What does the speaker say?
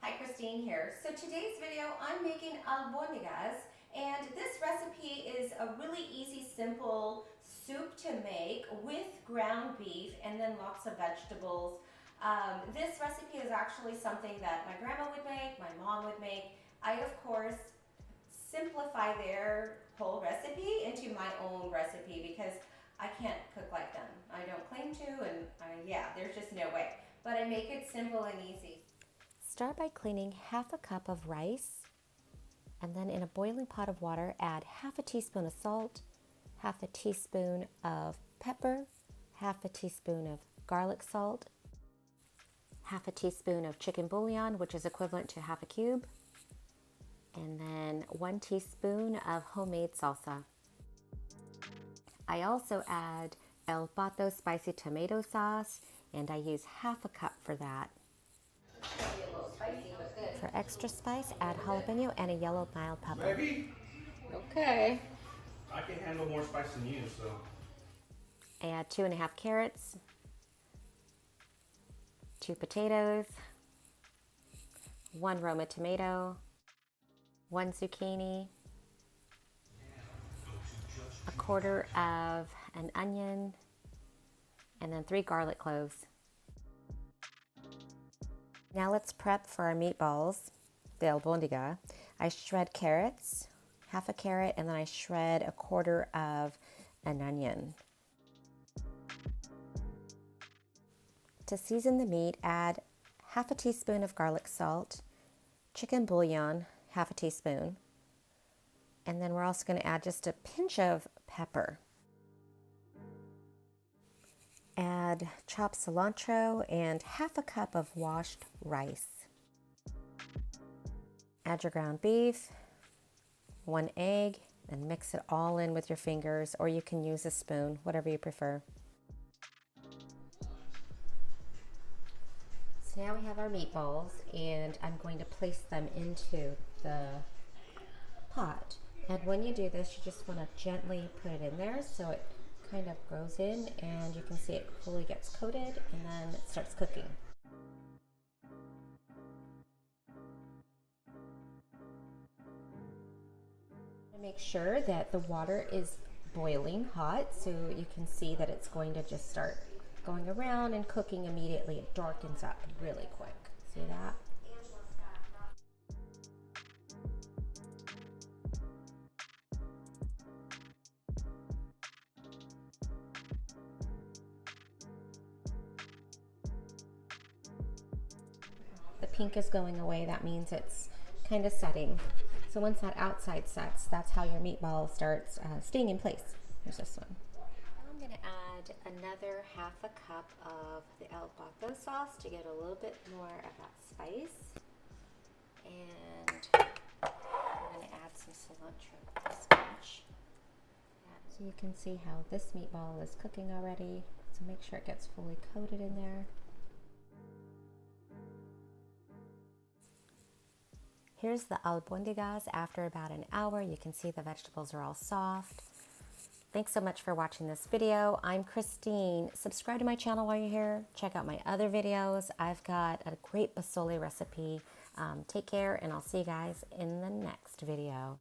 Hi, Christine here. So today's video, I'm making albondigas, and this recipe is a really easy, simple soup to make with ground beef and then lots of vegetables. This recipe is actually something that my grandma would make, my mom would make. I, of course, simplify their whole recipe into my own recipe because I can't cook like them. I don't claim to, and yeah, there's just no way. But I make it simple and easy. Start by cleaning half a cup of rice, and then in a boiling pot of water, add half a teaspoon of salt, half a teaspoon of pepper, half a teaspoon of garlic salt, half a teaspoon of chicken bouillon, which is equivalent to half a cube, and then 1 teaspoon of homemade salsa. I also add Pato Spicy Tomato sauce, and I use half a cup for that. For extra spice, add jalapeno and a yellow mild pepper. Maybe. Okay. I can handle more spice than you, so. Add 2.5 carrots, 2 potatoes, 1 Roma tomato, 1 zucchini, 1/4 of an onion, and then 3 garlic cloves. Now let's prep for our meatballs, the albondiga. I shred carrots, half a carrot, and then I shred 1/4 of an onion. To season the meat, add half a teaspoon of garlic salt, chicken bouillon, half a teaspoon, and then we're also going to add just a pinch of pepper. Add chopped cilantro and half a cup of washed rice. Add your ground beef, 1 egg, and mix it all in with your fingers, or you can use a spoon, whatever you prefer. So now we have our meatballs, and I'm going to place them into the pot. And when you do this, you just want to gently put it in there so it kind of goes in, and you can see it fully gets coated, and then it starts cooking. Make sure that the water is boiling hot, so you can see that it's going to just start going around and cooking immediately. It darkens up really quick. See that? The pink is going away. That means it's kind of setting. So once that outside sets, that's how your meatball starts staying in place. Here's this one. Now I'm going to add another half a cup of the Albondigas sauce to get a little bit more of that spice. And I'm going to add some cilantro to this bunch. So you can see how this meatball is cooking already. So make sure it gets fully coated in there. Here's the albondigas after about an hour. You can see the vegetables are all soft. Thanks so much for watching this video. I'm Christine. Subscribe to my channel while you're here. Check out my other videos. I've got a great basole recipe. Take care, and I'll see you guys in the next video.